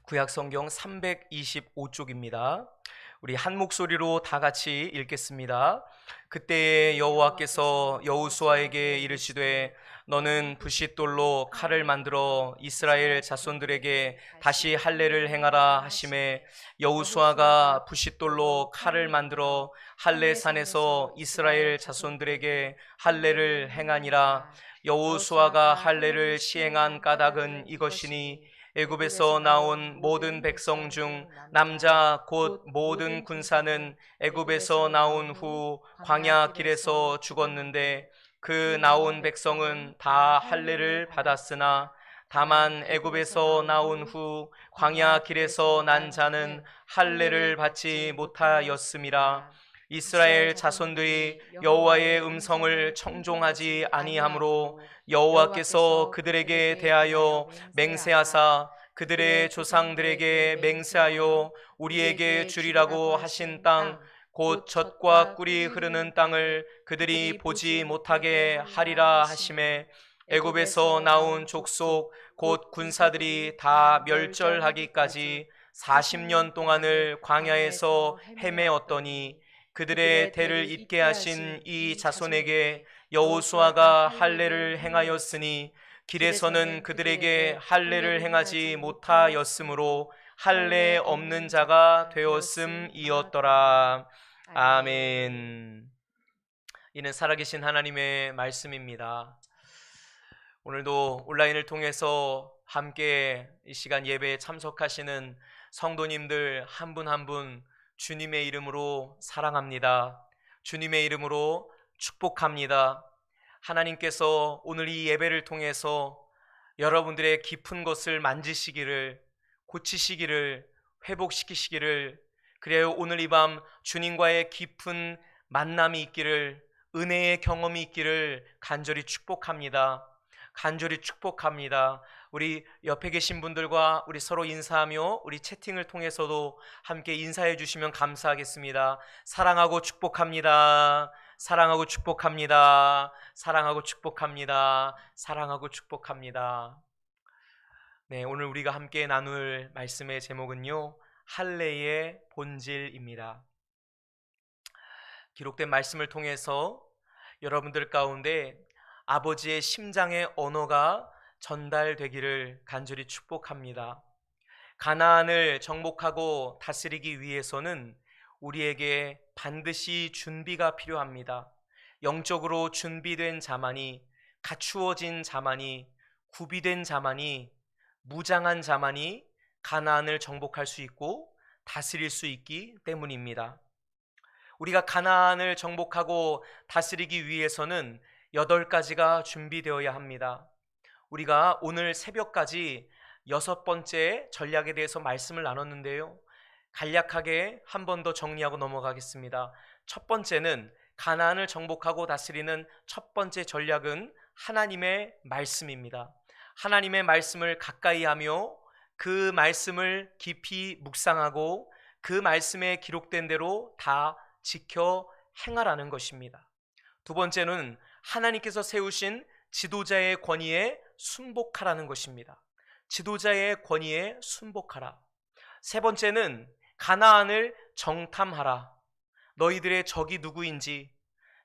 구약성경 325쪽입니다. 우리 한 목소리로 다 같이 읽겠습니다. 그때에 여호와께서 여호수아에게 이르시되 너는 부싯돌로 칼을 만들어 이스라엘 자손들에게 다시 할례를 행하라 하시매 여호수아가 부싯돌로 칼을 만들어 할례산에서 이스라엘 자손들에게 할례를 행하니라. 여호수아가 할례를 시행한 까닭은 이것이니 애굽에서 나온 모든 백성 중 남자 곧 모든 군사는 애굽에서 나온 후 광야 길에서 죽었는데 그 나온 백성은 다 할례를 받았으나 다만 애굽에서 나온 후 광야 길에서 난 자는 할례를 받지 못하였음이라. 이스라엘 자손들이 여호와의 음성을 청종하지 아니하므로 여호와께서 그들에게 대하여 맹세하사 그들의 조상들에게 맹세하여 우리에게 주리라고 하신 땅 곧 젖과 꿀이 흐르는 땅을 그들이 보지 못하게 하리라 하시매 애굽에서 나온 족속 곧 군사들이 다 멸절하기까지 40년 동안을 광야에서 헤매었더니 그들의 대를 잇게 하신 이 자손에게 여호수아가 할례를 행하였으니 길에서는 그들에게 할례를 행하지 못하였으므로 할례 없는 자가 되었음이었더라. 아멘. 이는 살아계신 하나님의 말씀입니다. 오늘도 온라인을 통해서 함께 이 시간 예배에 참석하시는 성도님들 한 분 한 분 주님의 이름으로 사랑합니다. 주님의 이름으로 축복합니다. 하나님께서 오늘 이 예배를 통해서 여러분들의 깊은 것을 만지시기를, 고치시기를, 회복시키시기를, 그래요 오늘 이 밤 주님과의 깊은 만남이 있기를, 은혜의 경험이 있기를 간절히 축복합니다. 간절히 축복합니다. 우리 옆에 계신 분들과 우리 서로 인사하며 우리 채팅을 통해서도 함께 인사해 주시면 감사하겠습니다. 사랑하고 축복합니다. 사랑하고 축복합니다. 사랑하고 축복합니다. 사랑하고 축복합니다. 네, 오늘 우리가 함께 나눌 말씀의 제목은요, 할례의 본질입니다. 기록된 말씀을 통해서 여러분들 가운데 아버지의 심장의 언어가 전달되기를 간절히 축복합니다. 가나안을 정복하고 다스리기 위해서는 우리에게 반드시 준비가 필요합니다. 영적으로 준비된 자만이, 갖추어진 자만이, 구비된 자만이, 무장한 자만이 가나안을 정복할 수 있고 다스릴 수 있기 때문입니다. 우리가 가나안을 정복하고 다스리기 위해서는 8가지가 준비되어야 합니다. 우리가 오늘 새벽까지 6번째 전략에 대해서 말씀을 나눴는데요, 간략하게 한 번 더 정리하고 넘어가겠습니다. 첫 번째는 가나안을 정복하고 다스리는 첫 번째 전략은 하나님의 말씀입니다. 하나님의 말씀을 가까이 하며 그 말씀을 깊이 묵상하고 그 말씀에 기록된 대로 다 지켜 행하라는 것입니다. 두 번째는 하나님께서 세우신 지도자의 권위에 순복하라는 것입니다. 지도자의 권위에 순복하라. 세 번째는 가나안을 정탐하라. 너희들의 적이 누구인지,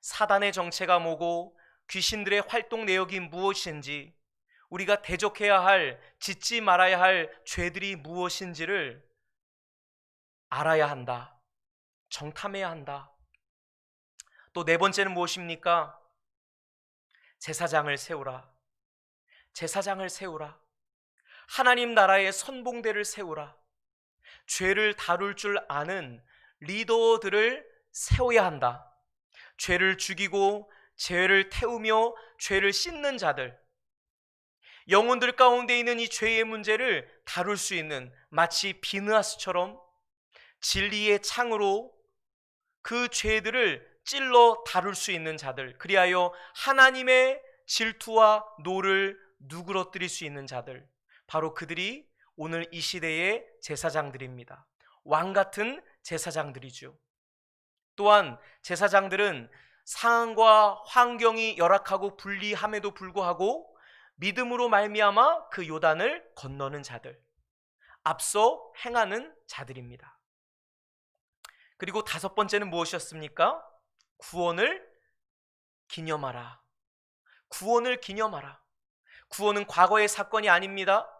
사단의 정체가 뭐고 귀신들의 활동 내역이 무엇인지, 우리가 대적해야 할, 짓지 말아야 할 죄들이 무엇인지를 알아야 한다. 정탐해야 한다. 또 네 번째는 무엇입니까? 제사장을 세우라. 제사장을 세우라. 하나님 나라의 선봉대를 세우라. 죄를 다룰 줄 아는 리더들을 세워야 한다. 죄를 죽이고 죄를 태우며 죄를 씻는 자들, 영혼들 가운데 있는 이 죄의 문제를 다룰 수 있는, 마치 비느하스처럼 진리의 창으로 그 죄들을 찔러 다룰 수 있는 자들, 그리하여 하나님의 질투와 노를 누그러뜨릴 수 있는 자들, 바로 그들이 오늘 이 시대의 제사장들입니다. 왕같은 제사장들이죠. 또한 제사장들은 상황과 환경이 열악하고 불리함에도 불구하고 믿음으로 말미암아 그 요단을 건너는 자들, 앞서 행하는 자들입니다. 그리고 다섯 번째는 무엇이었습니까? 구원을 기념하라. 구원을 기념하라. 구원은 과거의 사건이 아닙니다.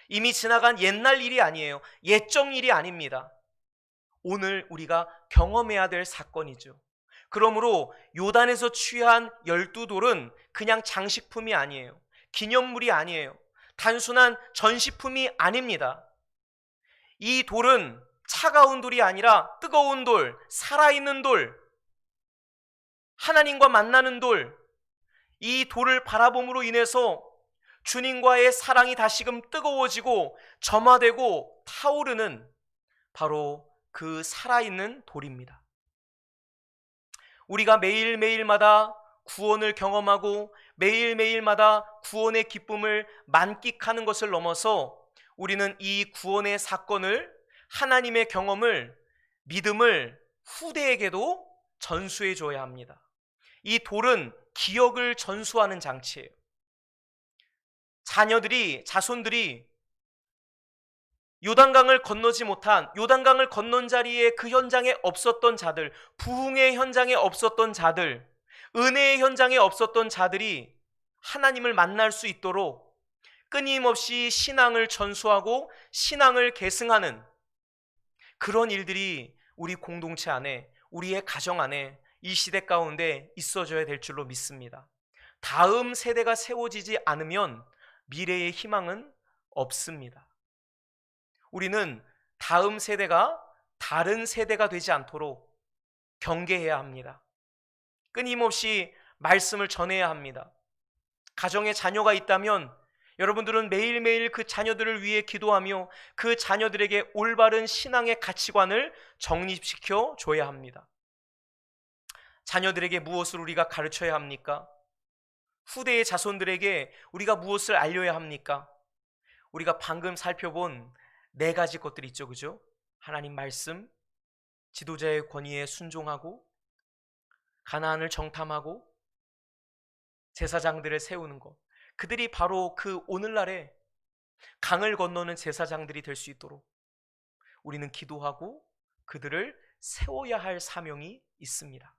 이미 지나간 옛날 일이 아니에요. 옛적 일이 아닙니다. 오늘 우리가 경험해야 될 사건이죠. 그러므로 요단에서 취한 12돌은 그냥 장식품이 아니에요. 기념물이 아니에요. 단순한 전시품이 아닙니다. 이 돌은 차가운 돌이 아니라 뜨거운 돌, 살아있는 돌, 하나님과 만나는 돌, 이 돌을 바라봄으로 인해서 주님과의 사랑이 다시금 뜨거워지고 점화되고 타오르는 바로 그 살아있는 돌입니다. 우리가 매일매일마다 구원을 경험하고 매일매일마다 구원의 기쁨을 만끽하는 것을 넘어서 우리는 이 구원의 사건을, 하나님의 경험을, 믿음을 후대에게도 전수해 줘야 합니다. 이 돌은 기억을 전수하는 장치예요. 자손들이 요단강을 건너지 못한, 요단강을 건넌 자리에 그 현장에 없었던 자들, 부흥의 현장에 없었던 자들, 은혜의 현장에 없었던 자들이 하나님을 만날 수 있도록 끊임없이 신앙을 전수하고 신앙을 계승하는 그런 일들이 우리 공동체 안에, 우리의 가정 안에 이 시대 가운데 있어져야 될 줄로 믿습니다. 다음 세대가 세워지지 않으면 미래의 희망은 없습니다. 우리는 다음 세대가 다른 세대가 되지 않도록 경계해야 합니다. 끊임없이 말씀을 전해야 합니다. 가정에 자녀가 있다면 여러분들은 매일매일 그 자녀들을 위해 기도하며 그 자녀들에게 올바른 신앙의 가치관을 정립시켜 줘야 합니다. 자녀들에게 무엇을 우리가 가르쳐야 합니까? 후대의 자손들에게 우리가 무엇을 알려야 합니까? 우리가 방금 살펴본 네 가지 것들이 있죠, 그죠? 하나님 말씀, 지도자의 권위에 순종하고, 가나안을 정탐하고, 제사장들을 세우는 것. 그들이 바로 그 오늘날에 강을 건너는 제사장들이 될 수 있도록 우리는 기도하고 그들을 세워야 할 사명이 있습니다.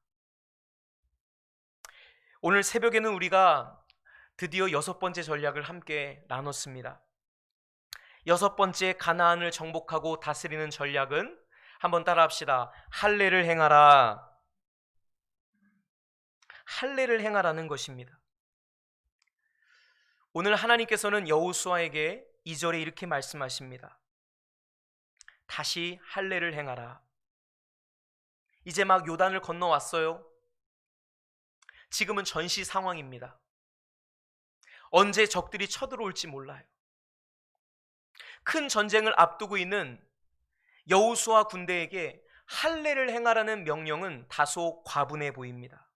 오늘 새벽에는 우리가 드디어 여섯 번째 전략을 함께 나눴습니다. 여섯 번째 가나안을 정복하고 다스리는 전략은, 한번 따라합시다. 할례를 행하라. 할례를 행하라는 것입니다. 오늘 하나님께서는 여호수아에게 2절에 이렇게 말씀하십니다. 다시 할례를 행하라. 이제 막 요단을 건너왔어요. 지금은 전시 상황입니다. 언제 적들이 쳐들어올지 몰라요. 큰 전쟁을 앞두고 있는 여호수아 군대에게 할례를 행하라는 명령은 다소 과분해 보입니다.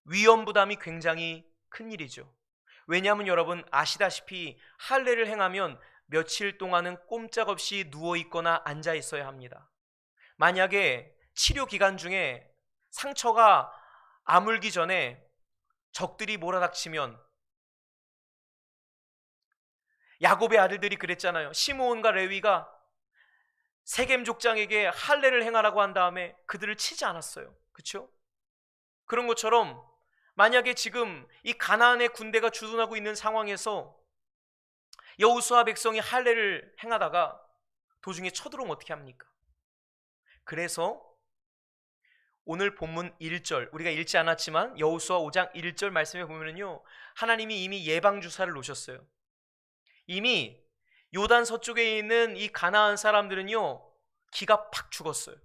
위험 부담이 굉장히 큰 일이죠. 왜냐하면 여러분 아시다시피 할례를 행하면 며칠 동안은 꼼짝없이 누워있거나 앉아있어야 합니다. 만약에 치료 기간 중에 상처가 아물기 전에 적들이 몰아닥치면, 야곱의 아들들이 그랬잖아요. 시므온과 레위가 세겜 족장에게 할례를 행하라고 한 다음에 그들을 치지 않았어요. 그렇죠? 그런 것처럼 만약에 지금 이 가나안의 군대가 주둔하고 있는 상황에서 여호수아 백성이 할례를 행하다가 도중에 쳐들어오면 어떻게 합니까? 그래서 오늘 본문 1절, 우리가 읽지 않았지만 여호수아 5장 1절 말씀에 보면요, 하나님이 이미 예방주사를 놓으셨어요. 이미 요단 서쪽에 있는 이 가나안 사람들은요, 기가 팍 죽었어요.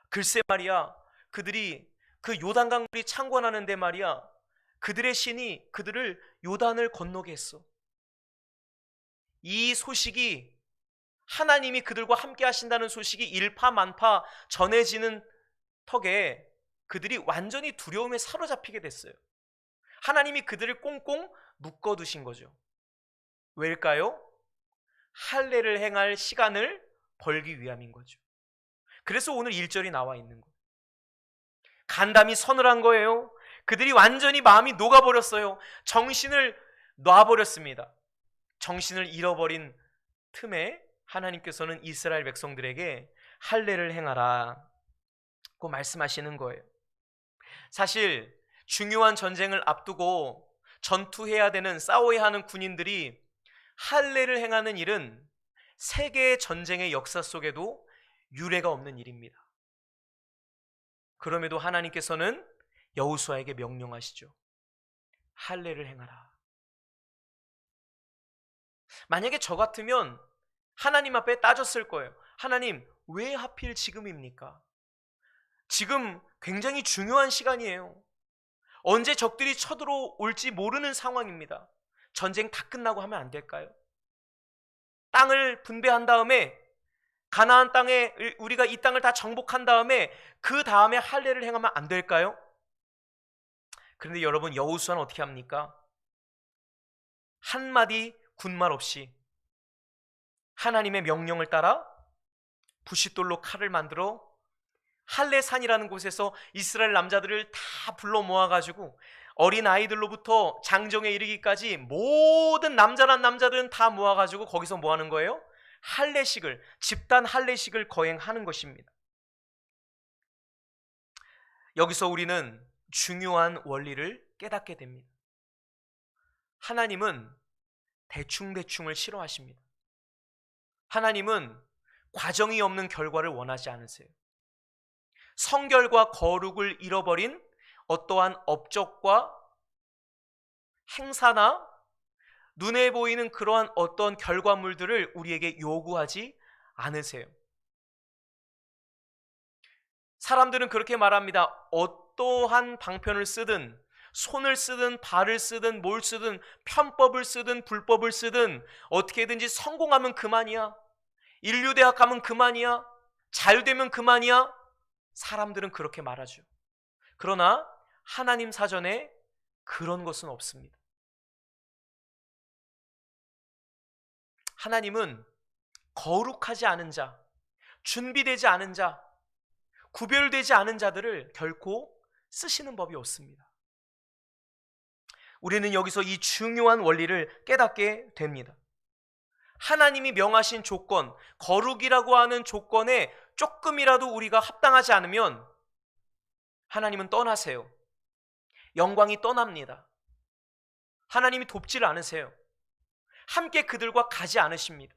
글쎄 말이야, 그들이 그 요단강물이 창궐하는데 말이야, 그들의 신이 그들을 요단을 건너게 했어. 이 소식이, 하나님이 그들과 함께 하신다는 소식이 일파만파 전해지는 턱에 그들이 완전히 두려움에 사로잡히게 됐어요. 하나님이 그들을 꽁꽁 묶어두신 거죠. 왜일까요? 할례를 행할 시간을 벌기 위함인 거죠. 그래서 오늘 1절이 나와 있는 거예요. 간담이 선을 한 거예요. 그들이 완전히 마음이 녹아버렸어요. 정신을 놔버렸습니다. 정신을 잃어버린 틈에 하나님께서는 이스라엘 백성들에게 할례를 행하라고 말씀하시는 거예요. 사실 중요한 전쟁을 앞두고 전투해야 되는, 싸워야 하는 군인들이 할례를 행하는 일은 세계 전쟁의 역사 속에도 유례가 없는 일입니다. 그럼에도 하나님께서는 여호수아에게 명령하시죠. 할례를 행하라. 만약에 저 같으면 하나님 앞에 따졌을 거예요. 하나님, 왜 하필 지금입니까? 지금 굉장히 중요한 시간이에요. 언제 적들이 쳐들어올지 모르는 상황입니다. 전쟁 다 끝나고 하면 안 될까요? 땅을 분배한 다음에, 가나안 땅에, 우리가 이 땅을 다 정복한 다음에 그 다음에 할례를 행하면 안 될까요? 그런데 여러분, 여호수아는 어떻게 합니까? 한마디 군말 없이 하나님의 명령을 따라 부싯돌로 칼을 만들어 할례산이라는 곳에서 이스라엘 남자들을 다 불러 모아가지고 어린 아이들로부터 장정에 이르기까지 모든 남자란 남자들은 다 모아가지고 거기서 뭐 하는 거예요? 할례식을, 집단 할례식을 거행하는 것입니다. 여기서 우리는 중요한 원리를 깨닫게 됩니다. 하나님은 대충대충을 싫어하십니다. 하나님은 과정이 없는 결과를 원하지 않으세요. 성결과 거룩을 잃어버린 어떠한 업적과 행사나 눈에 보이는 그러한 어떤 결과물들을 우리에게 요구하지 않으세요. 사람들은 그렇게 말합니다. 어떠한 방편을 쓰든, 손을 쓰든, 발을 쓰든, 뭘 쓰든, 편법을 쓰든, 불법을 쓰든 어떻게든지 성공하면 그만이야. 인류대학 가면 그만이야. 잘 되면 그만이야. 사람들은 그렇게 말하죠. 그러나 하나님 사전에 그런 것은 없습니다. 하나님은 거룩하지 않은 자, 준비되지 않은 자, 구별되지 않은 자들을 결코 쓰시는 법이 없습니다. 우리는 여기서 이 중요한 원리를 깨닫게 됩니다. 하나님이 명하신 조건, 거룩이라고 하는 조건에 조금이라도 우리가 합당하지 않으면 하나님은 떠나세요. 영광이 떠납니다. 하나님이 돕지를 않으세요. 함께 그들과 가지 않으십니다.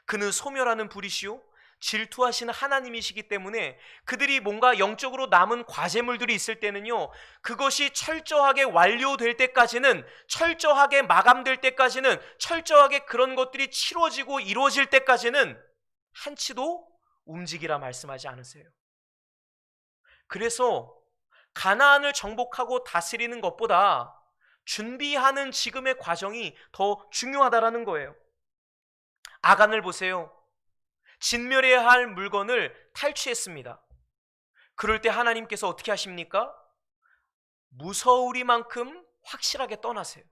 그는 소멸하는 불이시요 질투하시는 하나님이시기 때문에 그들이 뭔가 영적으로 남은 과제물들이 있을 때는요, 그것이 철저하게 완료될 때까지는, 철저하게 마감될 때까지는, 철저하게 그런 것들이 치러지고 이루어질 때까지는 한치도 움직이라 말씀하지 않으세요. 그래서 가나안을 정복하고 다스리는 것보다 준비하는 지금의 과정이 더 중요하다라는 거예요. 아간을 보세요. 진멸해야 할 물건을 탈취했습니다. 그럴 때 하나님께서 어떻게 하십니까? 무서우리만큼 확실하게 떠나세요.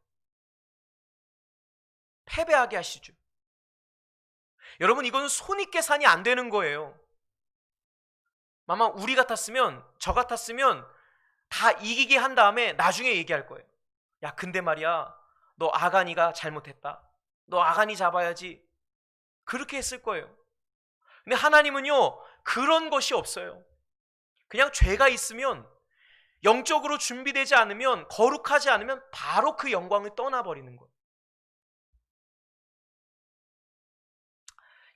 패배하게 하시죠. 여러분, 이건 손익계산이 안 되는 거예요. 아마 우리 같았으면, 저 같았으면 다 이기게 한 다음에 나중에 얘기할 거예요. 야, 근데 말이야, 너 아간이가 잘못했다. 너 아간이 잡아야지. 그렇게 했을 거예요. 근데 하나님은요, 그런 것이 없어요. 그냥 죄가 있으면, 영적으로 준비되지 않으면, 거룩하지 않으면 바로 그 영광을 떠나버리는 거예요.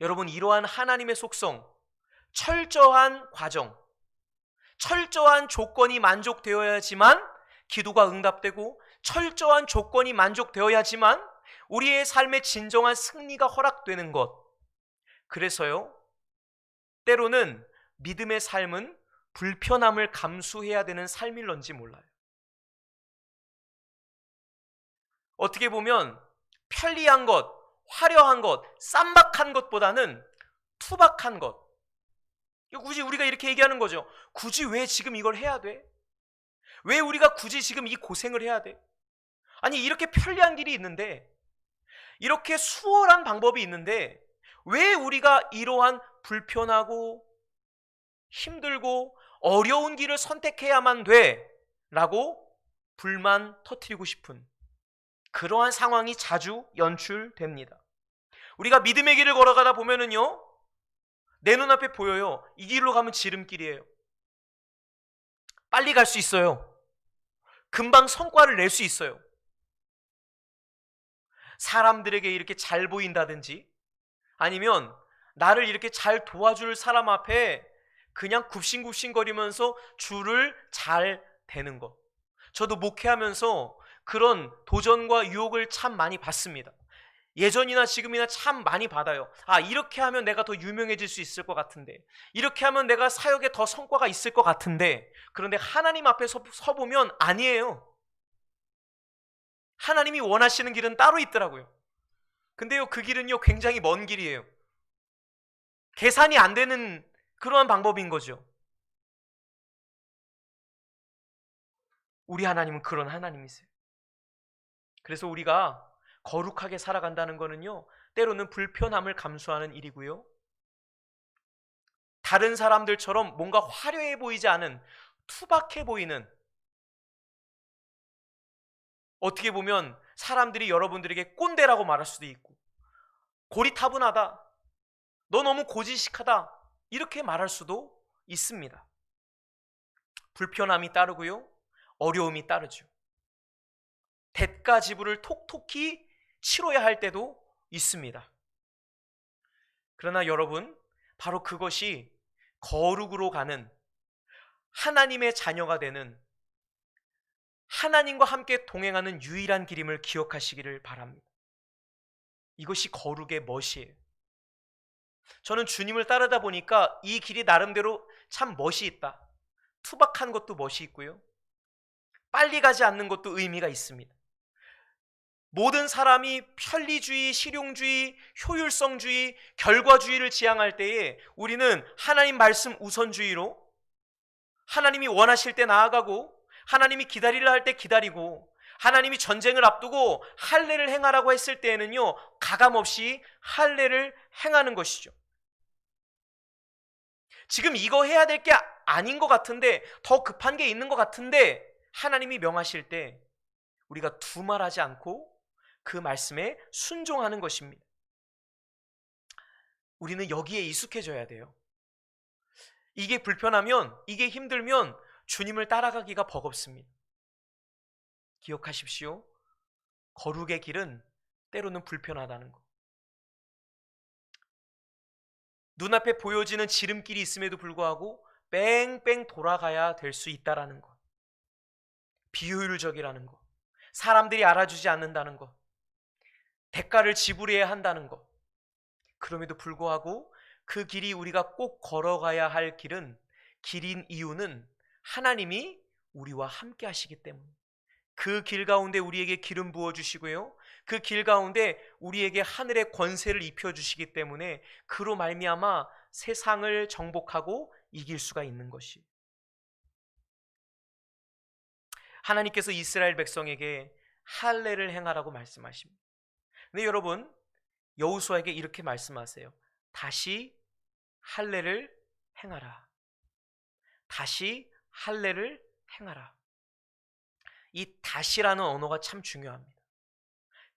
여러분, 이러한 하나님의 속성, 철저한 과정, 철저한 조건이 만족되어야지만 기도가 응답되고, 철저한 조건이 만족되어야지만 우리의 삶의 진정한 승리가 허락되는 것. 그래서요, 때로는 믿음의 삶은 불편함을 감수해야 되는 삶일런지 몰라요. 어떻게 보면 편리한 것, 화려한 것, 쌈박한 것보다는 투박한 것. 굳이 우리가 이렇게 얘기하는 거죠. 굳이 왜 지금 이걸 해야 돼? 왜 우리가 굳이 지금 이 고생을 해야 돼? 아니, 이렇게 편리한 길이 있는데, 이렇게 수월한 방법이 있는데 왜 우리가 이러한 불편하고 힘들고 어려운 길을 선택해야만 돼? 라고 불만 터뜨리고 싶은 그러한 상황이 자주 연출됩니다. 우리가 믿음의 길을 걸어가다 보면은요, 내 눈앞에 보여요. 이 길로 가면 지름길이에요. 빨리 갈 수 있어요. 금방 성과를 낼 수 있어요. 사람들에게 이렇게 잘 보인다든지, 아니면 나를 이렇게 잘 도와줄 사람 앞에 그냥 굽신굽신거리면서 줄을 잘 대는 것. 저도 목회하면서 그런 도전과 유혹을 참 많이 받습니다. 예전이나 지금이나 참 많이 받아요. 아, 이렇게 하면 내가 더 유명해질 수 있을 것 같은데, 이렇게 하면 내가 사역에 더 성과가 있을 것 같은데, 그런데 하나님 앞에 서보면 아니에요. 하나님이 원하시는 길은 따로 있더라고요. 근데요, 그 길은요 굉장히 먼 길이에요. 계산이 안 되는 그러한 방법인 거죠. 우리 하나님은 그런 하나님이세요. 그래서 우리가 거룩하게 살아간다는 거는요, 때로는 불편함을 감수하는 일이고요, 다른 사람들처럼 뭔가 화려해 보이지 않은, 투박해 보이는, 어떻게 보면 사람들이 여러분들에게 꼰대라고 말할 수도 있고, 고리타분하다, 너 너무 고지식하다, 이렇게 말할 수도 있습니다. 불편함이 따르고요, 어려움이 따르죠. 대가 지불을 톡톡히 치러야 할 때도 있습니다. 그러나 여러분, 바로 그것이 거룩으로 가는, 하나님의 자녀가 되는, 하나님과 함께 동행하는 유일한 길임을 기억하시기를 바랍니다. 이것이 거룩의 멋이에요. 저는 주님을 따르다 보니까 이 길이 나름대로 참 멋이 있다. 투박한 것도 멋이 있고요, 빨리 가지 않는 것도 의미가 있습니다. 모든 사람이 편리주의, 실용주의, 효율성주의, 결과주의를 지향할 때에 우리는 하나님 말씀 우선주의로, 하나님이 원하실 때 나아가고, 하나님이 기다리려 할 때 기다리고, 하나님이 전쟁을 앞두고 할례를 행하라고 했을 때에는요, 가감없이 할례를 행하는 것이죠. 지금 이거 해야 될 게 아닌 것 같은데, 더 급한 게 있는 것 같은데, 하나님이 명하실 때 우리가 두말하지 않고 그 말씀에 순종하는 것입니다. 우리는 여기에 익숙해져야 돼요. 이게 불편하면, 이게 힘들면 주님을 따라가기가 버겁습니다. 기억하십시오. 거룩의 길은 때로는 불편하다는 것. 눈앞에 보여지는 지름길이 있음에도 불구하고 뺑뺑 돌아가야 될 수 있다는 것. 비효율적이라는 것. 사람들이 알아주지 않는다는 것. 대가를 지불해야 한다는 것. 그럼에도 불구하고 그 길이 우리가 꼭 걸어가야 할 길인 이유는 하나님이 우리와 함께 하시기 때문에, 그 길 가운데 우리에게 기름 부어주시고요, 그 길 가운데 우리에게 하늘의 권세를 입혀주시기 때문에, 그로 말미암아 세상을 정복하고 이길 수가 있는 것이. 하나님께서 이스라엘 백성에게 할례를 행하라고 말씀하십니다. 근데 여러분, 여호수아에게 이렇게 말씀하세요. 다시 할례를 행하라. 다시 할례를 행하라. 이 다시라는 언어가 참 중요합니다.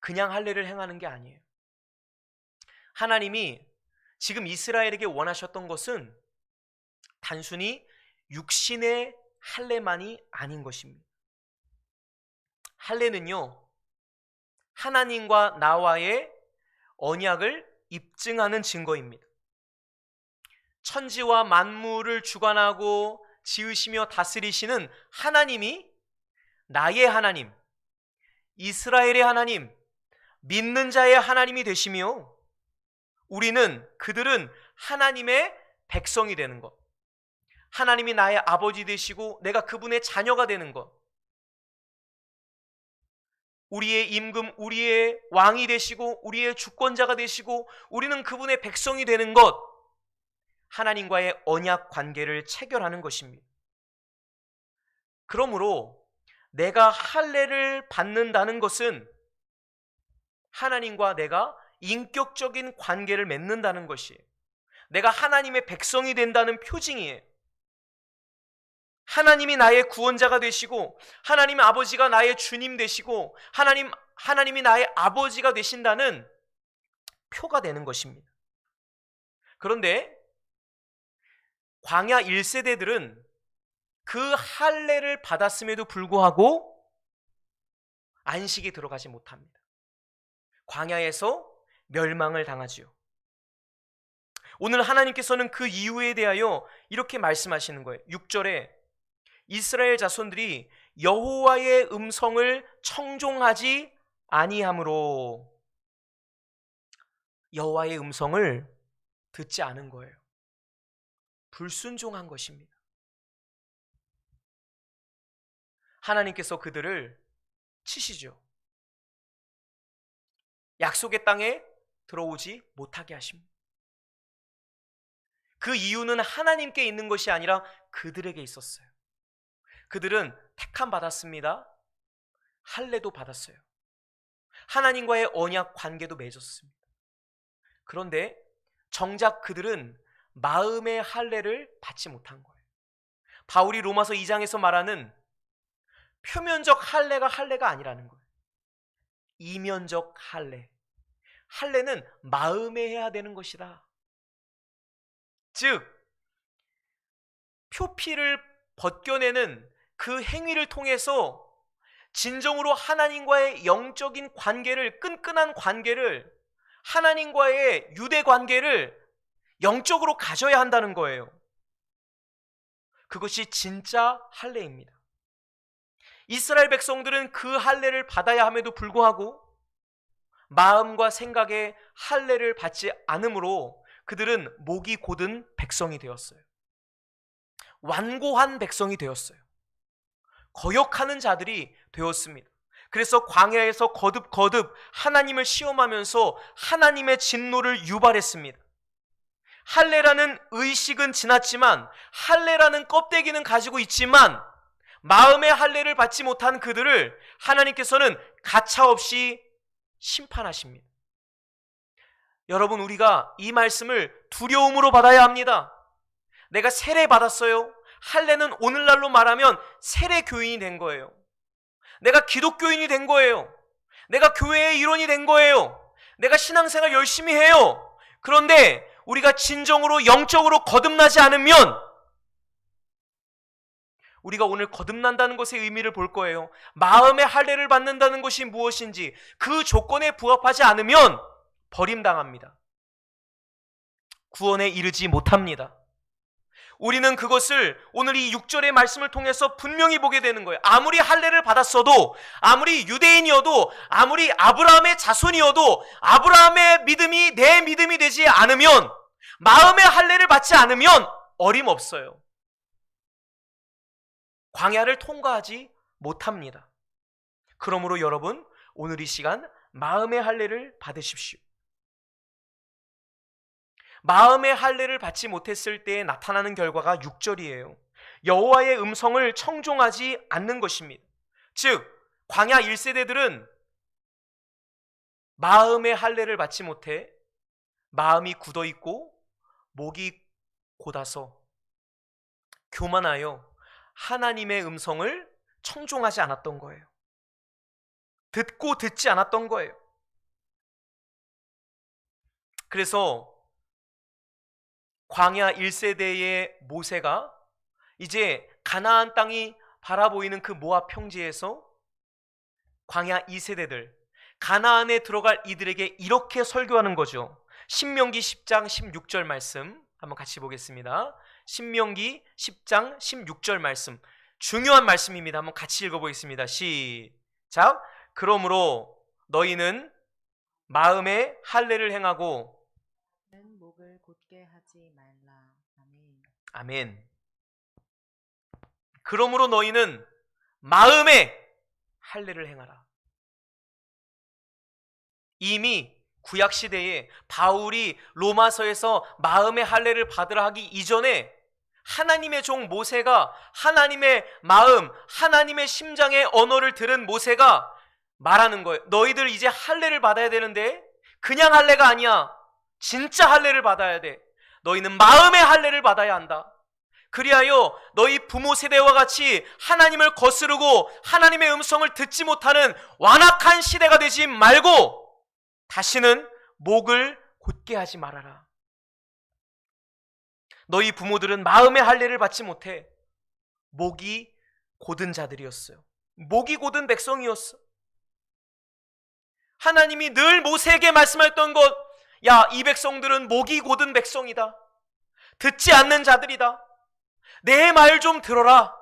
그냥 할례를 행하는 게 아니에요. 하나님이 지금 이스라엘에게 원하셨던 것은 단순히 육신의 할례만이 아닌 것입니다. 할례는요, 하나님과 나와의 언약을 입증하는 증거입니다. 천지와 만물을 주관하고 지으시며 다스리시는 하나님이 나의 하나님, 이스라엘의 하나님, 믿는 자의 하나님이 되시며, 그들은 하나님의 백성이 되는 것, 하나님이 나의 아버지 되시고 내가 그분의 자녀가 되는 것, 우리의 임금, 우리의 왕이 되시고 우리의 주권자가 되시고 우리는 그분의 백성이 되는 것, 하나님과의 언약 관계를 체결하는 것입니다. 그러므로 내가 할례를 받는다는 것은 하나님과 내가 인격적인 관계를 맺는다는 것이에요. 내가 하나님의 백성이 된다는 표징이에요. 하나님이 나의 구원자가 되시고 하나님 아버지가 나의 주님 되시고 하나님이 나의 아버지가 되신다는 표가 되는 것입니다. 그런데 광야 1세대들은 그 할례를 받았음에도 불구하고 안식에 들어가지 못합니다. 광야에서 멸망을 당하지요. 오늘 하나님께서는 그 이유에 대하여 이렇게 말씀하시는 거예요. 6절에 이스라엘 자손들이 여호와의 음성을 청종하지 아니함으로, 여호와의 음성을 듣지 않은 거예요. 불순종한 것입니다. 하나님께서 그들을 치시죠. 약속의 땅에 들어오지 못하게 하십니다. 그 이유는 하나님께 있는 것이 아니라 그들에게 있었어요. 그들은 택함 받았습니다. 할례도 받았어요. 하나님과의 언약 관계도 맺었습니다. 그런데 정작 그들은 마음의 할례를 받지 못한 거예요. 바울이 로마서 2장에서 말하는 표면적 할례가 아니라는 거예요. 이면적 할례. 할례는 마음에 해야 되는 것이다. 즉 표피를 벗겨내는 그 행위를 통해서 진정으로 하나님과의 영적인 관계를, 끈끈한 관계를, 하나님과의 유대 관계를 영적으로 가져야 한다는 거예요. 그것이 진짜 할례입니다. 이스라엘 백성들은 그 할례를 받아야 함에도 불구하고 마음과 생각에 할례를 받지 않으므로 그들은 목이 곧은 백성이 되었어요. 완고한 백성이 되었어요. 거역하는 자들이 되었습니다. 그래서 광야에서 거듭 하나님을 시험하면서 하나님의 진노를 유발했습니다. 할례라는 의식은 지났지만, 할례라는 껍데기는 가지고 있지만 마음의 할례를 받지 못한 그들을 하나님께서는 가차없이 심판하십니다. 여러분, 우리가 이 말씀을 두려움으로 받아야 합니다. 내가 세례 받았어요. 할례는 오늘날로 말하면 세례 교인이 된 거예요. 내가 기독교인이 된 거예요. 내가 교회의 일원이 된 거예요. 내가 신앙생활 열심히 해요. 그런데 우리가 진정으로 영적으로 거듭나지 않으면, 우리가 오늘 거듭난다는 것의 의미를 볼 거예요. 마음의 할례를 받는다는 것이 무엇인지 그 조건에 부합하지 않으면 버림당합니다. 구원에 이르지 못합니다. 우리는 그것을 오늘 이 6절의 말씀을 통해서 분명히 보게 되는 거예요. 아무리 할례를 받았어도, 아무리 유대인이어도, 아무리 아브라함의 자손이어도 아브라함의 믿음이 내 믿음이 되지 않으면, 마음의 할례를 받지 않으면 어림없어요. 광야를 통과하지 못합니다. 그러므로 여러분, 오늘 이 시간 마음의 할례를 받으십시오. 마음의 할례를 받지 못했을 때 나타나는 결과가 6절이에요. 여호와의 음성을 청종하지 않는 것입니다. 즉 광야 1세대들은 마음의 할례를 받지 못해 마음이 굳어있고 목이 곧아서 교만하여 하나님의 음성을 청종하지 않았던 거예요. 듣고 듣지 않았던 거예요. 그래서 광야 1세대의 모세가 이제 가나안 땅이 바라보이는 그 모압 평지에서 광야 2세대들, 가나안에 들어갈 이들에게 이렇게 설교하는 거죠. 신명기 10장 16절 말씀 한번 같이 보겠습니다. 신명기 10장 16절 말씀, 중요한 말씀입니다. 한번 같이 읽어보겠습니다. 시작. 그러므로 너희는 마음에 할례를 행하고 목을 곧게 하지 말라. 아멘. 아멘. 그러므로 너희는 마음에 할례를 행하라. 이미 구약시대에 바울이 로마서에서 마음의 할례를 받으라 하기 이전에 하나님의 종 모세가 하나님의 마음, 하나님의 심장의 언어를 들은 모세가 말하는 거예요. 너희들 이제 할례를 받아야 되는데 그냥 할례가 아니야. 진짜 할례를 받아야 돼. 너희는 마음의 할례를 받아야 한다. 그리하여 너희 부모 세대와 같이 하나님을 거스르고 하나님의 음성을 듣지 못하는 완악한 시대가 되지 말고 다시는 목을 곧게 하지 말아라. 너희 부모들은 마음의 할례를 받지 못해 목이 곧은 자들이었어요. 목이 곧은 백성이었어. 하나님이 늘 모세에게 말씀했던 것, 야, 이 백성들은 목이 곧은 백성이다. 듣지 않는 자들이다. 내 말 좀 들어라.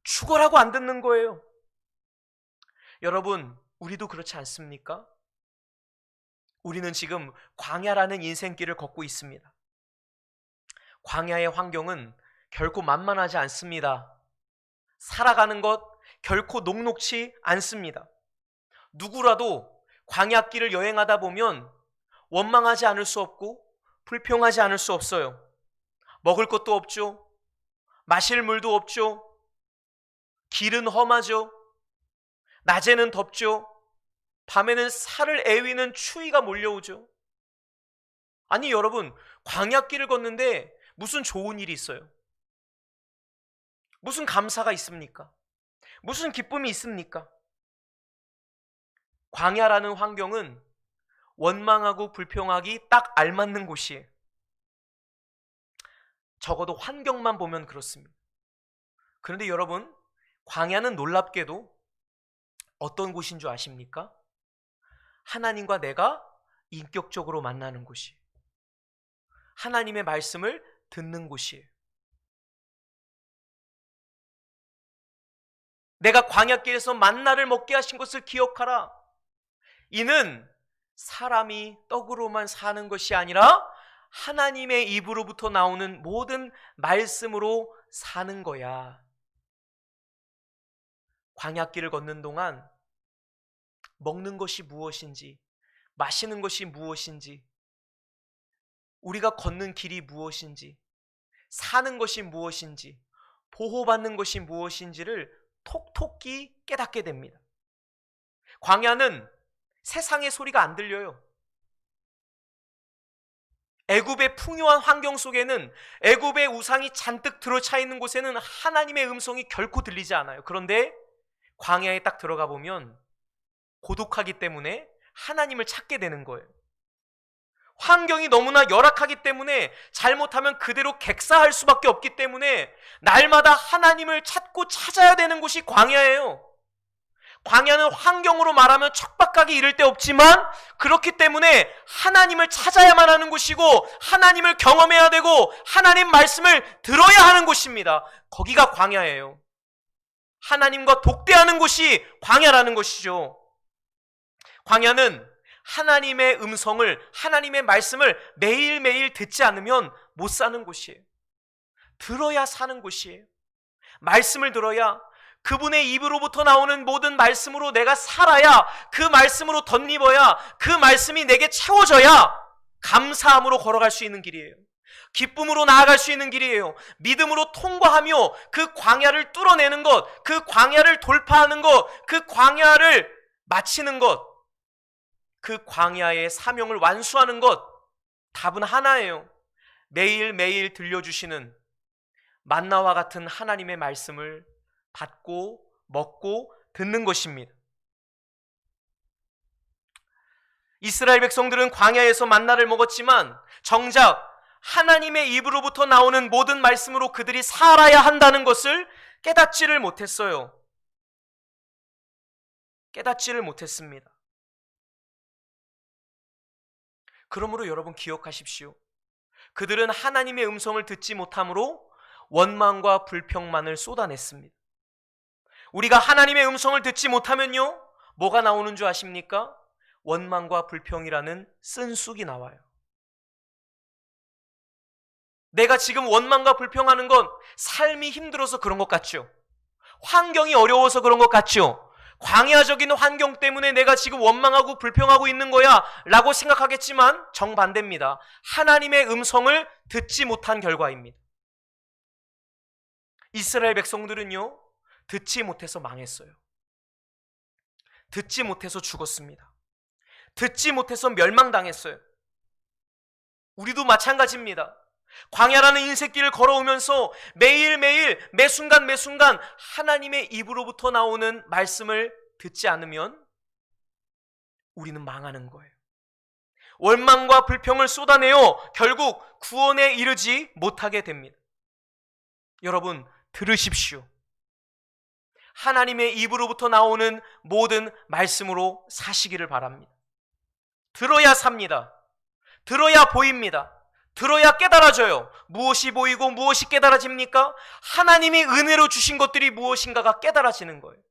죽어라고 안 듣는 거예요. 여러분, 우리도 그렇지 않습니까? 우리는 지금 광야라는 인생길을 걷고 있습니다. 광야의 환경은 결코 만만하지 않습니다. 살아가는 것 결코 녹록지 않습니다. 누구라도 광야길을 여행하다 보면 원망하지 않을 수 없고 불평하지 않을 수 없어요. 먹을 것도 없죠. 마실 물도 없죠. 길은 험하죠. 낮에는 덥죠. 밤에는 살을 애위는 추위가 몰려오죠. 아니 여러분, 광야길을 걷는데 무슨 좋은 일이 있어요? 무슨 감사가 있습니까? 무슨 기쁨이 있습니까? 광야라는 환경은 원망하고 불평하기 딱 알맞는 곳이에요. 적어도 환경만 보면 그렇습니다. 그런데 여러분, 광야는 놀랍게도 어떤 곳인 줄 아십니까? 하나님과 내가 인격적으로 만나는 곳이에요. 하나님의 말씀을 듣는 곳이에요. 내가 광야길에서 만나를 먹게 하신 것을 기억하라. 이는 사람이 떡으로만 사는 것이 아니라 하나님의 입으로부터 나오는 모든 말씀으로 사는 거야. 광야길을 걷는 동안 먹는 것이 무엇인지, 마시는 것이 무엇인지, 우리가 걷는 길이 무엇인지, 사는 것이 무엇인지, 보호받는 것이 무엇인지를 톡톡히 깨닫게 됩니다. 광야는 세상의 소리가 안 들려요. 애굽의 풍요한 환경 속에는, 애굽의 우상이 잔뜩 들어차 있는 곳에는 하나님의 음성이 결코 들리지 않아요. 그런데 광야에 딱 들어가 보면 고독하기 때문에 하나님을 찾게 되는 거예요. 환경이 너무나 열악하기 때문에 잘못하면 그대로 객사할 수밖에 없기 때문에 날마다 하나님을 찾고 찾아야 되는 곳이 광야예요. 광야는 환경으로 말하면 척박하기 이를 데 없지만 그렇기 때문에 하나님을 찾아야만 하는 곳이고 하나님을 경험해야 되고 하나님 말씀을 들어야 하는 곳입니다. 거기가 광야예요. 하나님과 독대하는 곳이 광야라는 것이죠. 광야는 하나님의 음성을, 하나님의 말씀을 매일매일 듣지 않으면 못 사는 곳이에요. 들어야 사는 곳이에요. 말씀을 들어야, 그분의 입으로부터 나오는 모든 말씀으로 내가 살아야, 그 말씀으로 덧입어야, 그 말씀이 내게 채워져야 감사함으로 걸어갈 수 있는 길이에요. 기쁨으로 나아갈 수 있는 길이에요. 믿음으로 통과하며 그 광야를 뚫어내는 것, 그 광야를 돌파하는 것, 그 광야를 마치는 것, 그 광야의 사명을 완수하는 것, 답은 하나예요. 매일매일 들려주시는 만나와 같은 하나님의 말씀을 받고 먹고 듣는 것입니다. 이스라엘 백성들은 광야에서 만나를 먹었지만 정작 하나님의 입으로부터 나오는 모든 말씀으로 그들이 살아야 한다는 것을 깨닫지를 못했어요. 깨닫지를 못했습니다. 그러므로 여러분 기억하십시오. 그들은 하나님의 음성을 듣지 못함으로 원망과 불평만을 쏟아냈습니다. 우리가 하나님의 음성을 듣지 못하면요, 뭐가 나오는 줄 아십니까? 원망과 불평이라는 쓴쑥이 나와요. 내가 지금 원망과 불평하는 건 삶이 힘들어서 그런 것 같죠? 환경이 어려워서 그런 것 같죠? 광야적인 환경 때문에 내가 지금 원망하고 불평하고 있는 거야 라고 생각하겠지만 정반대입니다. 하나님의 음성을 듣지 못한 결과입니다. 이스라엘 백성들은요, 듣지 못해서 망했어요. 듣지 못해서 죽었습니다. 듣지 못해서 멸망당했어요. 우리도 마찬가지입니다. 광야라는 인생길을 걸어오면서 매일매일 매순간 매순간 하나님의 입으로부터 나오는 말씀을 듣지 않으면 우리는 망하는 거예요. 원망과 불평을 쏟아내어 결국 구원에 이르지 못하게 됩니다. 여러분, 들으십시오. 하나님의 입으로부터 나오는 모든 말씀으로 사시기를 바랍니다. 들어야 삽니다. 들어야 보입니다. 들어야 깨달아져요. 무엇이 보이고 무엇이 깨달아집니까? 하나님이 은혜로 주신 것들이 무엇인가가 깨달아지는 거예요.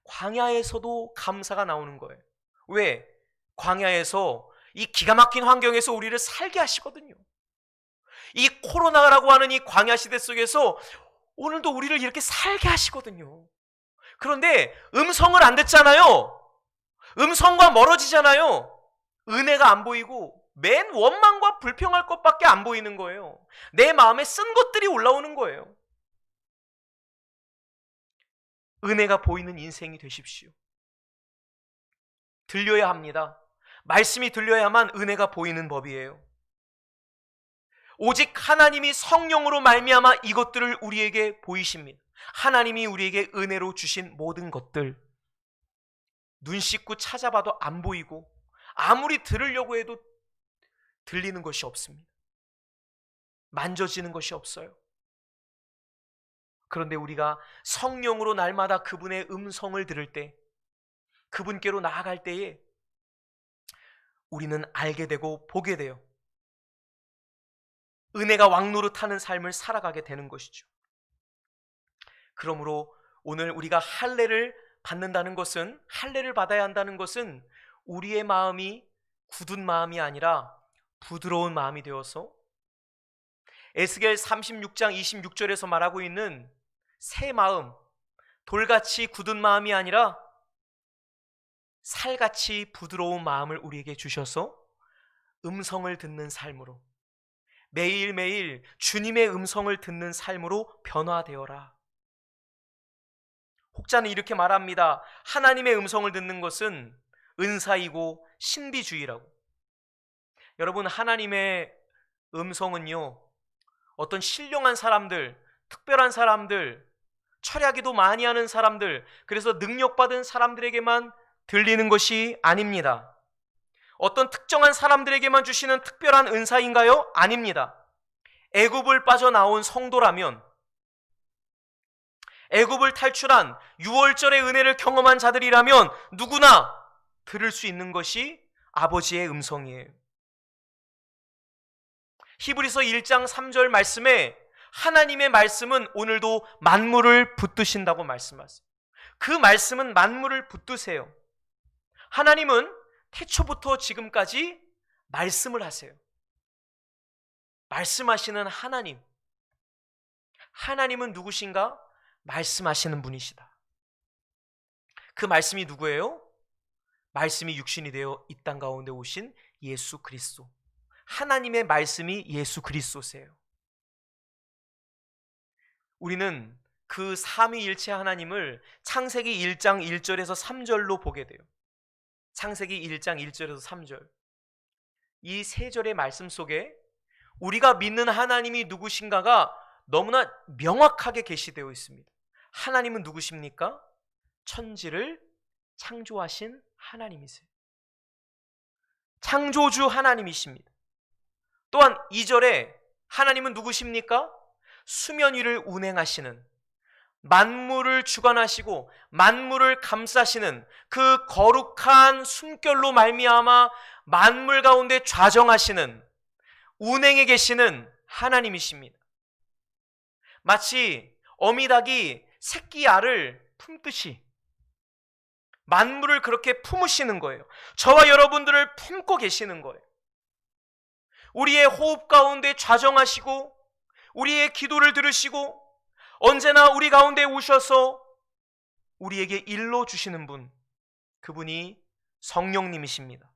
광야에서도 감사가 나오는 거예요. 왜? 광야에서 이 기가 막힌 환경에서 우리를 살게 하시거든요. 이 코로나라고 하는 이 광야 시대 속에서 오늘도 우리를 이렇게 살게 하시거든요. 그런데 음성을 안 듣잖아요. 음성과 멀어지잖아요. 은혜가 안 보이고 맨 원망과 불평할 것밖에 안 보이는 거예요. 내 마음에 쓴 것들이 올라오는 거예요. 은혜가 보이는 인생이 되십시오. 들려야 합니다. 말씀이 들려야만 은혜가 보이는 법이에요. 오직 하나님이 성령으로 말미암아 이것들을 우리에게 보이십니다. 하나님이 우리에게 은혜로 주신 모든 것들, 눈 씻고 찾아봐도 안 보이고 아무리 들으려고 해도 들리는 것이 없습니다. 만져지는 것이 없어요. 그런데 우리가 성령으로 날마다 그분의 음성을 들을 때, 그분께로 나아갈 때에 우리는 알게 되고 보게 돼요. 은혜가 왕노릇하는 삶을 살아가게 되는 것이죠. 그러므로 오늘 우리가 할례를 받는다는 것은, 할례를 받아야 한다는 것은 우리의 마음이 굳은 마음이 아니라 부드러운 마음이 되어서 에스겔 36장 26절에서 말하고 있는 새 마음, 돌같이 굳은 마음이 아니라 살같이 부드러운 마음을 우리에게 주셔서 음성을 듣는 삶으로, 매일매일 주님의 음성을 듣는 삶으로 변화되어라. 혹자는 이렇게 말합니다. 하나님의 음성을 듣는 것은 은사이고 신비주의라고. 여러분, 하나님의 음성은요, 어떤 신령한 사람들, 특별한 사람들, 철야기도 많이 하는 사람들, 그래서 능력받은 사람들에게만 들리는 것이 아닙니다. 어떤 특정한 사람들에게만 주시는 특별한 은사인가요? 아닙니다. 애굽을 빠져나온 성도라면, 애굽을 탈출한 6월절의 은혜를 경험한 자들이라면 누구나 들을 수 있는 것이 아버지의 음성이에요. 히브리서 1장 3절 말씀에 하나님의 말씀은 오늘도 만물을 붙드신다고 말씀하세요. 그 말씀은 만물을 붙드세요. 하나님은 태초부터 지금까지 말씀을 하세요. 말씀하시는 하나님. 하나님은 누구신가? 말씀하시는 분이시다. 그 말씀이 누구예요? 말씀이 육신이 되어 이 땅 가운데 오신 예수 그리스도. 하나님의 말씀이 예수 그리스도세요. 우리는 그 삼위일체 하나님을 창세기 1장 1절에서 3절로 보게 돼요. 창세기 1장 1절에서 3절. 이 세 절의 말씀 속에 우리가 믿는 하나님이 누구신가가 너무나 명확하게 계시되어 있습니다. 하나님은 누구십니까? 천지를 창조하신 하나님이세요. 창조주 하나님이십니다. 또한 2절에 하나님은 누구십니까? 수면 위를 운행하시는, 만물을 주관하시고 만물을 감싸시는 그 거룩한 숨결로 말미암아 만물 가운데 좌정하시는, 운행에 계시는 하나님이십니다. 마치 어미닭이 새끼 알을 품듯이 만물을 그렇게 품으시는 거예요. 저와 여러분들을 품고 계시는 거예요. 우리의 호흡 가운데 좌정하시고 우리의 기도를 들으시고 언제나 우리 가운데 오셔서 우리에게 일러 주시는 분, 그분이 성령님이십니다.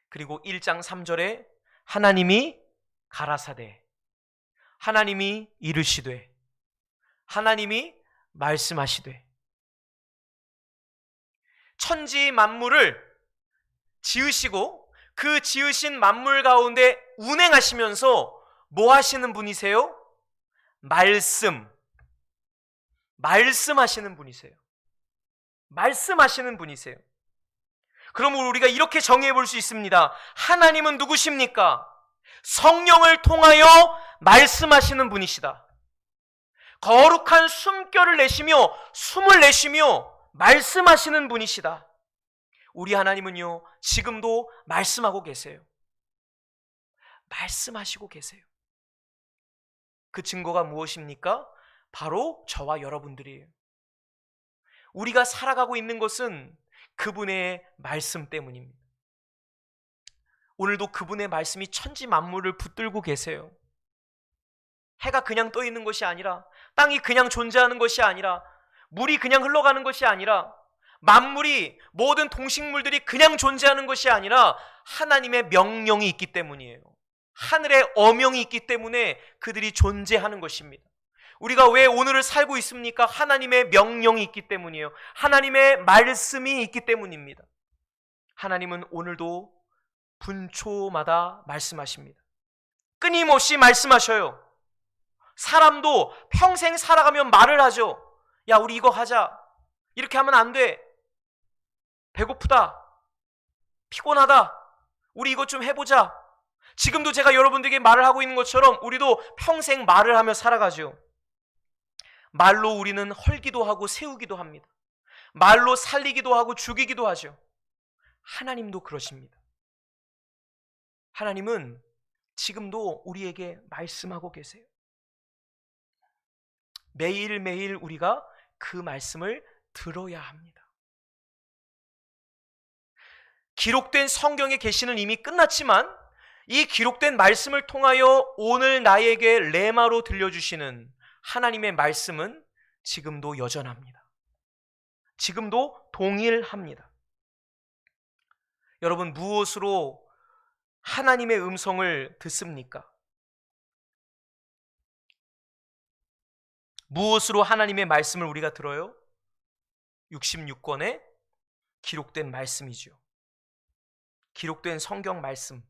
그리고 1장 3절에 하나님이 가라사대, 하나님이 이르시되, 하나님이 말씀하시되, 천지 만물을 지으시고 그 지으신 만물 가운데 운행하시면서 뭐 하시는 분이세요? 말씀하시는 분이세요. 말씀하시는 분이세요. 그러므로 우리가 이렇게 정의해 볼 수 있습니다. 하나님은 누구십니까? 성령을 통하여 말씀하시는 분이시다. 거룩한 숨결을 내쉬며 숨을 내쉬며 말씀하시는 분이시다. 우리 하나님은요, 지금도 말씀하고 계세요. 말씀하시고 계세요. 그 증거가 무엇입니까? 바로 저와 여러분들이에요. 우리가 살아가고 있는 것은 그분의 말씀 때문입니다. 오늘도 그분의 말씀이 천지 만물을 붙들고 계세요. 해가 그냥 떠 있는 것이 아니라, 땅이 그냥 존재하는 것이 아니라, 물이 그냥 흘러가는 것이 아니라, 만물이, 모든 동식물들이 그냥 존재하는 것이 아니라 하나님의 명령이 있기 때문이에요. 하늘의 어명이 있기 때문에 그들이 존재하는 것입니다. 우리가 왜 오늘을 살고 있습니까? 하나님의 명령이 있기 때문이에요. 하나님의 말씀이 있기 때문입니다. 하나님은 오늘도 분초마다 말씀하십니다. 끊임없이 말씀하셔요. 사람도 평생 살아가면 말을 하죠. 야, 우리 이거 하자. 이렇게 하면 안 돼. 배고프다. 피곤하다. 우리 이것 좀 해보자. 지금도 제가 여러분들에게 말을 하고 있는 것처럼 우리도 평생 말을 하며 살아가죠. 말로 우리는 헐기도 하고 세우기도 합니다. 말로 살리기도 하고 죽이기도 하죠. 하나님도 그러십니다. 하나님은 지금도 우리에게 말씀하고 계세요. 매일매일 우리가 그 말씀을 들어야 합니다. 기록된 성경의 계시는 이미 끝났지만 이 기록된 말씀을 통하여 오늘 나에게 레마로 들려주시는 하나님의 말씀은 지금도 여전합니다. 지금도 동일합니다. 여러분, 무엇으로 하나님의 음성을 듣습니까? 무엇으로 하나님의 말씀을 우리가 들어요? 66권에 기록된 말씀이죠. 기록된 성경 말씀.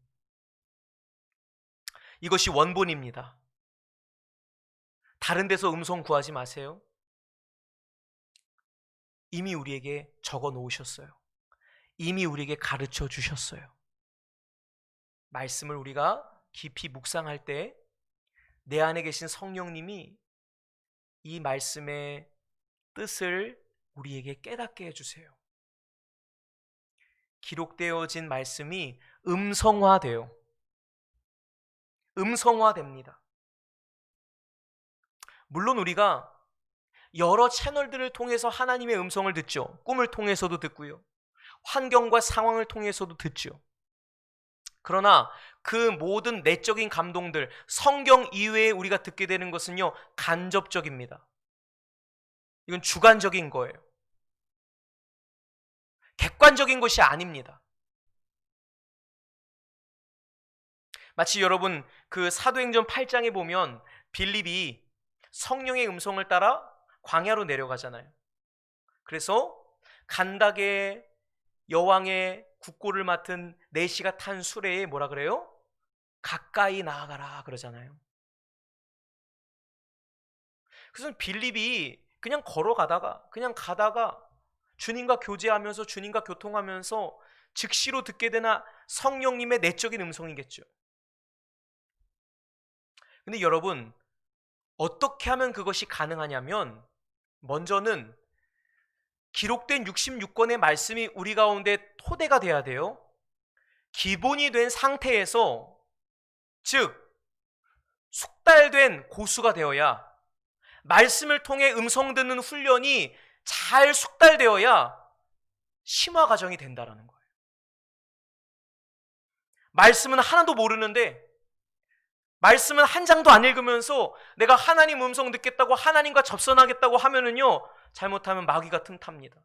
이것이 원본입니다. 다른 데서 음성 구하지 마세요. 이미 우리에게 적어 놓으셨어요. 이미 우리에게 가르쳐 주셨어요. 말씀을 우리가 깊이 묵상할 때 내 안에 계신 성령님이 이 말씀의 뜻을 우리에게 깨닫게 해주세요. 기록되어진 말씀이 음성화돼요. 음성화됩니다. 물론 우리가 여러 채널들을 통해서 하나님의 음성을 듣죠. 꿈을 통해서도 듣고요. 환경과 상황을 통해서도 듣죠. 그러나 그 모든 내적인 감동들, 성경 이외에 우리가 듣게 되는 것은요, 간접적입니다. 이건 주관적인 거예요. 객관적인 것이 아닙니다. 마치 여러분 그 사도행전 8장에 보면 빌립이 성령의 음성을 따라 광야로 내려가잖아요. 그래서 간닥의 여왕의 국고를 맡은 내시가 탄 수레에 뭐라 그래요? 가까이 나아가라 그러잖아요. 그래서 빌립이 그냥 걸어가다가 그냥 가다가 주님과 교제하면서 주님과 교통하면서 즉시로 듣게 되나 성령님의 내적인 음성이겠죠. 근데 여러분, 어떻게 하면 그것이 가능하냐면 먼저는 기록된 66권의 말씀이 우리 가운데 토대가 돼야 돼요. 기본이 된 상태에서, 즉 숙달된 고수가 되어야, 말씀을 통해 음성 듣는 훈련이 잘 숙달되어야 심화 과정이 된다라는 거예요. 말씀은 하나도 모르는데, 말씀은 한 장도 안 읽으면서 내가 하나님 음성 듣겠다고 하나님과 접선하겠다고 하면은요, 잘못하면 마귀가 틈탑니다.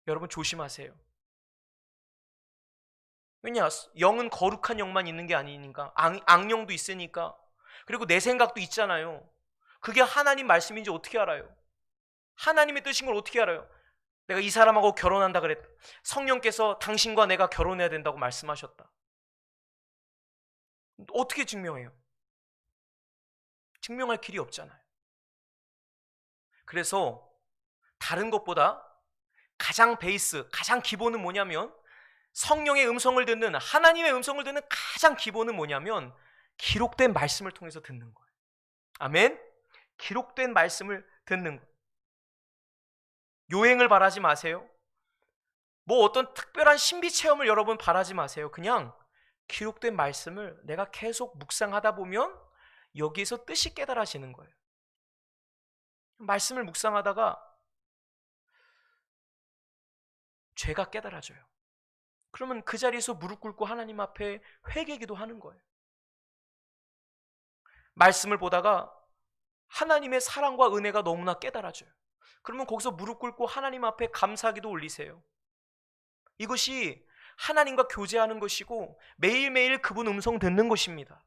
여러분 조심하세요. 왜냐? 영은 거룩한 영만 있는 게 아니니까. 악령도 있으니까. 그리고 내 생각도 있잖아요. 그게 하나님 말씀인지 어떻게 알아요? 하나님의 뜻인 걸 어떻게 알아요? 내가 이 사람하고 결혼한다 그랬다. 성령께서 당신과 내가 결혼해야 된다고 말씀하셨다. 어떻게 증명해요? 증명할 길이 없잖아요. 그래서 다른 것보다 가장 베이스, 가장 기본은 뭐냐면 성령의 음성을 듣는, 하나님의 음성을 듣는 가장 기본은 뭐냐면 기록된 말씀을 통해서 듣는 거예요. 아멘? 기록된 말씀을 듣는 거예요. 요행을 바라지 마세요. 뭐 어떤 특별한 신비 체험을 여러분 바라지 마세요. 그냥 기록된 말씀을 내가 계속 묵상하다 보면 여기에서 뜻이 깨달아지는 거예요. 말씀을 묵상하다가 죄가 깨달아져요. 그러면 그 자리에서 무릎 꿇고 하나님 앞에 회개기도 하는 거예요. 말씀을 보다가 하나님의 사랑과 은혜가 너무나 깨달아져요. 그러면 거기서 무릎 꿇고 하나님 앞에 감사기도 올리세요. 이것이 하나님과 교제하는 것이고 매일매일 그분 음성 듣는 것입니다.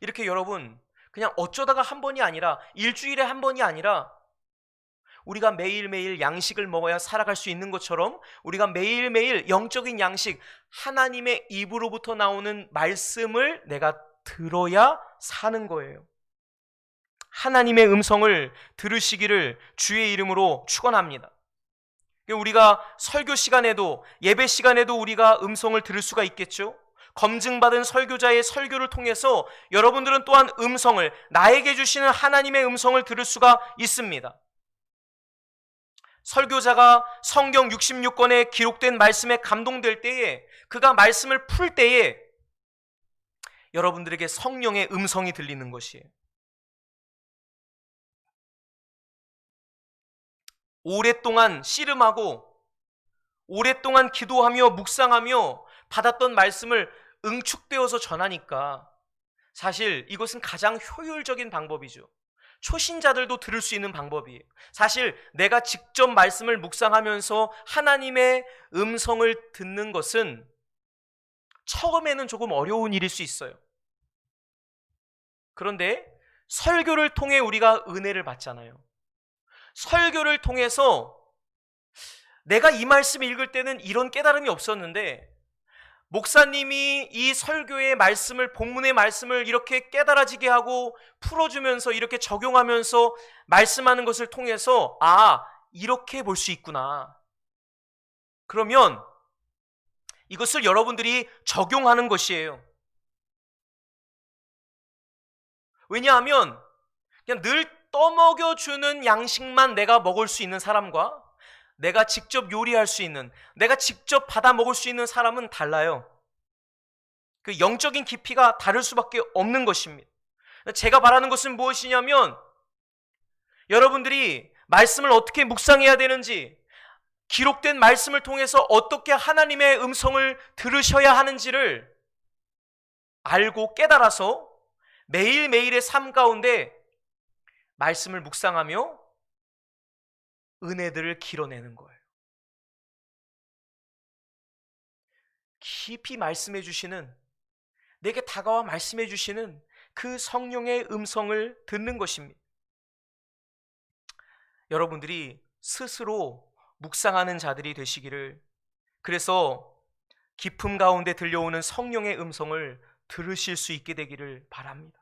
이렇게 여러분 그냥 어쩌다가 한 번이 아니라 일주일에 한 번이 아니라 우리가 매일매일 양식을 먹어야 살아갈 수 있는 것처럼 우리가 매일매일 영적인 양식, 하나님의 입으로부터 나오는 말씀을 내가 들어야 사는 거예요. 하나님의 음성을 들으시기를 주의 이름으로 축원합니다. 우리가 설교 시간에도 예배 시간에도 우리가 음성을 들을 수가 있겠죠. 검증받은 설교자의 설교를 통해서 여러분들은 또한 음성을, 나에게 주시는 하나님의 음성을 들을 수가 있습니다. 설교자가 성경 66권에 기록된 말씀에 감동될 때에, 그가 말씀을 풀 때에 여러분들에게 성령의 음성이 들리는 것이에요. 오랫동안 씨름하고 오랫동안 기도하며 묵상하며 받았던 말씀을 응축되어서 전하니까 사실 이것은 가장 효율적인 방법이죠. 초신자들도 들을 수 있는 방법이에요. 사실 내가 직접 말씀을 묵상하면서 하나님의 음성을 듣는 것은 처음에는 조금 어려운 일일 수 있어요. 그런데 설교를 통해 우리가 은혜를 받잖아요. 설교를 통해서 내가 이 말씀 읽을 때는 이런 깨달음이 없었는데 목사님이 이 설교의 말씀을, 본문의 말씀을 이렇게 깨달아지게 하고 풀어주면서 이렇게 적용하면서 말씀하는 것을 통해서 이렇게 볼 수 있구나. 그러면 이것을 여러분들이 적용하는 것이에요. 왜냐하면 그냥 늘 떠먹여주는 양식만 내가 먹을 수 있는 사람과 내가 직접 요리할 수 있는, 내가 직접 받아 먹을 수 있는 사람은 달라요. 그 영적인 깊이가 다를 수밖에 없는 것입니다. 제가 바라는 것은 무엇이냐면 여러분들이 말씀을 어떻게 묵상해야 되는지, 기록된 말씀을 통해서 어떻게 하나님의 음성을 들으셔야 하는지를 알고 깨달아서 매일매일의 삶 가운데 말씀을 묵상하며 은혜들을 길어내는 거예요. 깊이 말씀해 주시는, 내게 다가와 말씀해 주시는 그 성령의 음성을 듣는 것입니다. 여러분들이 스스로 묵상하는 자들이 되시기를, 그래서 깊음 가운데 들려오는 성령의 음성을 들으실 수 있게 되기를 바랍니다.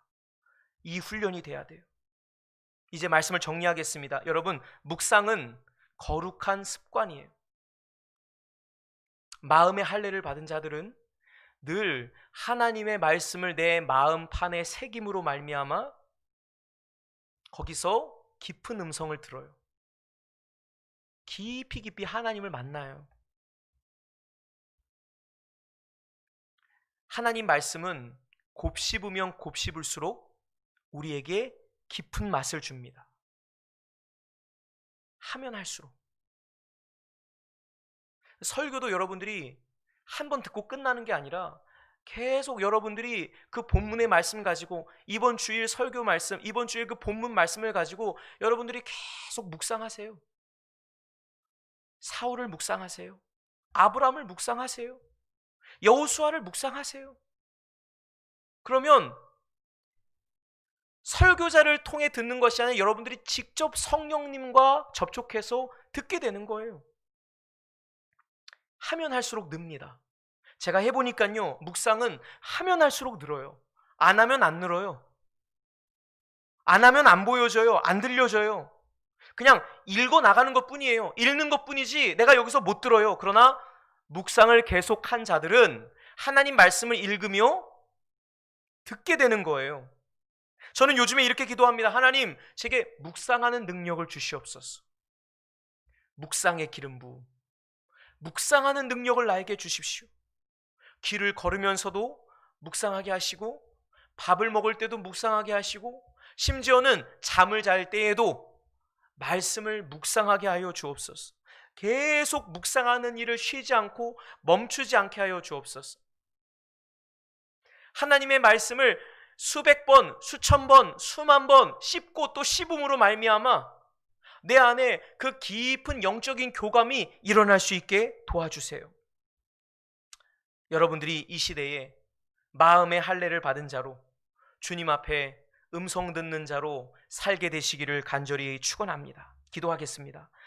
이 훈련이 돼야 돼요. 이제 말씀을 정리하겠습니다. 여러분, 묵상은 거룩한 습관이에요. 마음의 할례를 받은 자들은 늘 하나님의 말씀을 내 마음판에 새김으로 말미암아 거기서 깊은 음성을 들어요. 깊이 하나님을 만나요. 하나님 말씀은 곱씹으면 곱씹을수록 우리에게 깊은 맛을 줍니다. 하면 할수록. 설교도 여러분들이 한 번 듣고 끝나는 게 아니라 계속 여러분들이 그 본문의 말씀 가지고, 이번 주일 설교 말씀, 이번 주일 그 본문 말씀을 가지고 여러분들이 계속 묵상하세요. 사울을 묵상하세요. 아브라함을 묵상하세요. 여호수아를 묵상하세요. 그러면 설교자를 통해 듣는 것이 아니라 여러분들이 직접 성령님과 접촉해서 듣게 되는 거예요. 하면 할수록 늡니다. 제가 해보니까요, 묵상은 하면 할수록 늘어요. 안 하면 안 늘어요. 안 하면 안 보여져요. 안 들려져요. 그냥 읽어 나가는 것 뿐이에요. 읽는 것 뿐이지 내가 여기서 못 들어요. 그러나 묵상을 계속한 자들은 하나님 말씀을 읽으며 듣게 되는 거예요. 저는 요즘에 이렇게 기도합니다. 하나님, 제게 묵상하는 능력을 주시옵소서. 묵상의 기름 부음, 묵상하는 능력을 나에게 주십시오. 길을 걸으면서도 묵상하게 하시고, 밥을 먹을 때도 묵상하게 하시고, 심지어는 잠을 잘 때에도 말씀을 묵상하게 하여 주옵소서. 계속 묵상하는 일을 쉬지 않고 멈추지 않게 하여 주옵소서. 하나님의 말씀을 수백 번, 수천 번, 수만 번 씹고 또 씹음으로 말미암아 내 안에 그 깊은 영적인 교감이 일어날 수 있게 도와주세요. 여러분들이 이 시대에 마음의 할례를 받은 자로 주님 앞에 음성 듣는 자로 살게 되시기를 간절히 축원합니다. 기도하겠습니다.